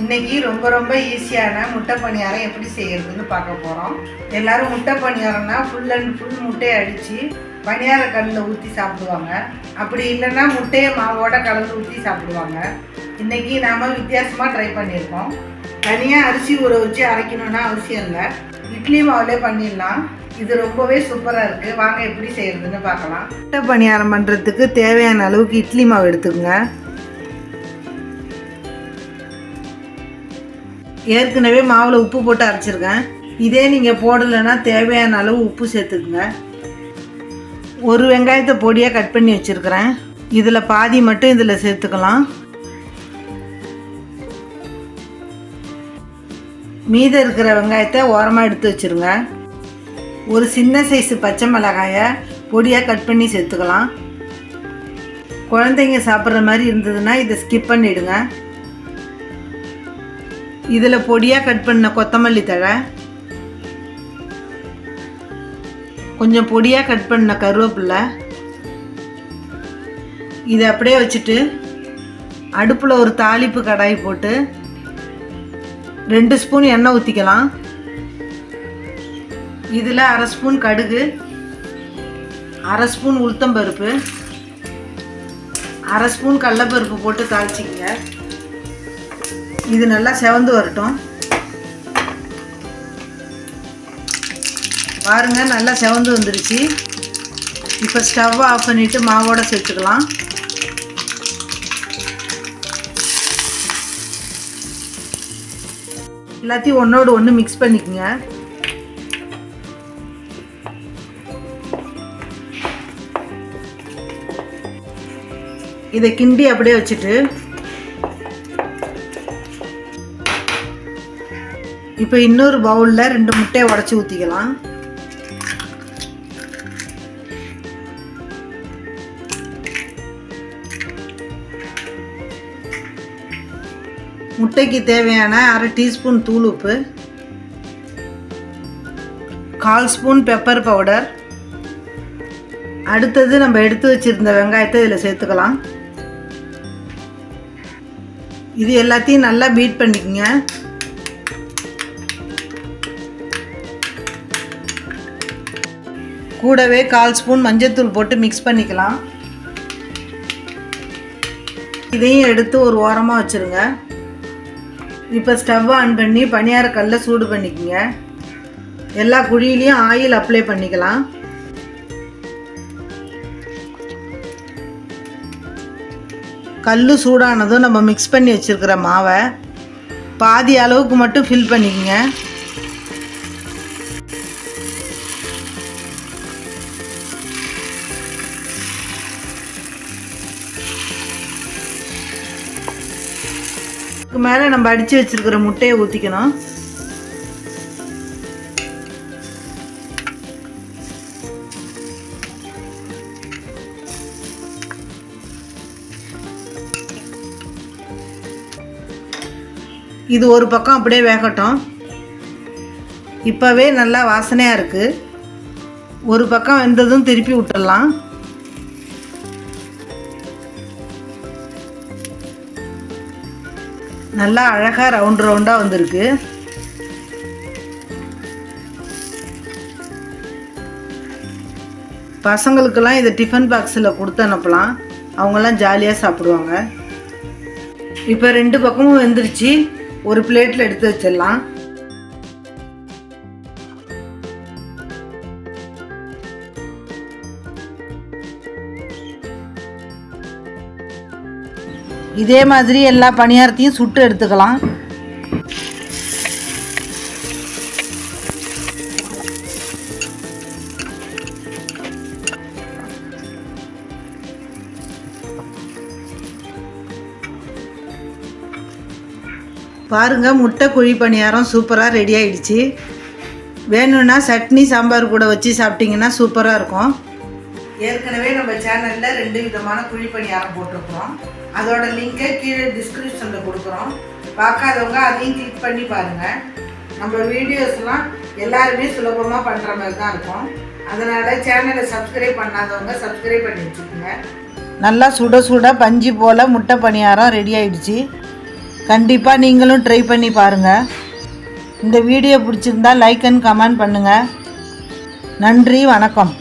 இன்னைக்கு ரொம்ப ஈஸியான முட்டை பணியாரம் எப்படி செய்யறதுன்னு பார்க்க போகிறோம். எல்லாரும் முட்டை பணியாரம்னா ஃபுல் அண்ட் ஃபுல் முட்டையை அடித்து பணியார கல்லில் ஊற்றி சாப்பிடுவாங்க. அப்படி இல்லைன்னா முட்டையை மாவோட கலந்து ஊற்றி சாப்பிடுவாங்க. இன்றைக்கி நாம் வித்தியாசமாக ட்ரை பண்ணியிருக்கோம். தனியாக அரிசி ஊற வச்சு அரைக்கணும்னா அவசியம் இல்லை, இட்லி மாவுலே பண்ணிடலாம். இது ரொம்பவே சூப்பராக இருக்குது. வாங்க எப்படி செய்கிறதுன்னு பார்க்கலாம். முட்டை பணியாரம் பண்ணுறதுக்கு தேவையான அளவுக்கு இட்லி மாவு எடுத்துக்கோங்க. ஏற்கனவே மாவில் உப்பு போட்டு அரைச்சிருக்கேன். இதே நீங்கள் போடலைன்னா தேவையான அளவு உப்பு சேர்த்துக்குங்க. ஒரு வெங்காயத்தை பொடியாக கட் பண்ணி வச்சுருக்கிறேன். இதில் பாதி மட்டும் இதில் சேர்த்துக்கலாம். மீதம் இருக்கிற வெங்காயத்தை ஓரமாக எடுத்து வச்சுருங்க. ஒரு சின்ன சைஸு பச்சை மிளகாயை பொடியாக கட் பண்ணி சேர்த்துக்கலாம். குழந்தைங்க சாப்பிட்ற மாதிரி இருந்ததுன்னா இதை ஸ்கிப் பண்ணிவிடுங்க. இதில் பொடியாக கட் பண்ண கொத்தமல்லி தழை, கொஞ்சம் பொடியாக கட் பண்ண கருவேப்பிலை, இதை அப்படியே வச்சுட்டு அடுப்பில் ஒரு தாளிப்பு கடாய் போட்டு 2 ஸ்பூன் எண்ணெய் ஊற்றிக்கலாம். இதில் 1/2 ஸ்பூன் கடுகு, 1/2 ஸ்பூன் உளுத்தம்பருப்பு, 1/2 ஸ்பூன் கடலைப்பருப்பு போட்டு தாளிச்சிக்கங்க. இது நல்லா செவந்து வரட்டும். பாருங்க, நல்லா செவந்து வந்துருச்சு. இப்போ ஸ்டவ் ஆஃப் பண்ணிவிட்டு மாவோட சேர்த்துக்கலாம். எல்லாத்தையும் ஒன்றோடு ஒன்று மிக்ஸ் பண்ணிக்கோங்க. இதை கிண்டி அப்படியே வச்சுட்டு இப்போ இன்னொரு பவுலில் 2 முட்டையை உடச்சி ஊற்றிக்கலாம். முட்டைக்கு தேவையான 1/2 டீஸ்பூன் தூள் உப்பு, 1/4 ஸ்பூன் பெப்பர் பவுடர். அடுத்தது நம்ம எடுத்து வச்சுருந்த வெங்காயத்தை இதில் சேர்த்துக்கலாம். இது எல்லாத்தையும் நல்லா பீட் பண்ணிக்கோங்க. கூடவே 1/4 ஸ்பூன் மஞ்சள்தூள் போட்டு மிக்ஸ் பண்ணிக்கலாம். இதையும் எடுத்து ஒரு ஓரமாக வச்சுருங்க. இப்போ ஸ்டவ் ஆன் பண்ணி பணியார கல்லை சூடு பண்ணிக்கோங்க. எல்லா குழியிலையும் ஆயில் அப்ளை பண்ணிக்கலாம். கல் சூடானதும் நம்ம மிக்ஸ் பண்ணி வச்சுருக்கிற மாவை பாதி அளவுக்கு மட்டும் ஃபில் பண்ணிக்கோங்க. மேலே நம்ம அடித்து வச்சுருக்கிற முட்டையை ஊற்றிக்கணும். இது ஒரு பக்கம் அப்படியே வேகட்டும். இப்போவே நல்லா வாசனையாக இருக்குது. ஒரு பக்கம் வெந்ததும் திருப்பி விட்டுடலாம். நல்லா அழகாக ரவுண்டாக வந்திருக்கு. பசங்களுக்கெல்லாம் இதை டிஃபன் பாக்ஸில் கொடுத்து அனுப்பலாம். அவங்கெல்லாம் ஜாலியாக சாப்பிடுவாங்க. இப்போ 2 பக்கமும் வெந்துருச்சு. ஒரு பிளேட்டில் எடுத்து வச்சிடலாம். இதே மாதிரி எல்லா பணியாரத்தையும் சுட்டு எடுத்துக்கலாம். பாருங்க, முட்டை குழி பணியாரம் சூப்பராக ரெடி ஆயிடுச்சு. வேணும்னா சட்னி சாம்பார் கூட வச்சு சாப்பிட்டிங்கன்னா சூப்பராக இருக்கும். ஏற்கனவே நம்ம சேனலில் 2 விதமான குழி பணியாரம் போட்டிருக்கிறோம். அதோட லிங்கை கீழே டிஸ்கிரிப்ஷனில் கொடுக்குறோம். பார்க்காதவங்க அதையும் கிளிக் பண்ணி பாருங்கள். நம்ம வீடியோஸ்லாம் எல்லாருமே சுலபமாக பண்ணுற மாதிரி தான் இருக்கும். அதனால் சேனலை சப்ஸ்கிரைப் பண்ணாதவங்க சப்ஸ்கிரைப் பண்ணி வச்சுக்கோங்க. நல்லா சுட சுட பஞ்சு போல் முட்டை பணியாரம் ரெடி ஆயிடுச்சு. கண்டிப்பாக நீங்களும் ட்ரை பண்ணி பாருங்கள். இந்த வீடியோ பிடிச்சிருந்தா லைக் அண்ட் கமெண்ட் பண்ணுங்கள். நன்றி, வணக்கம்.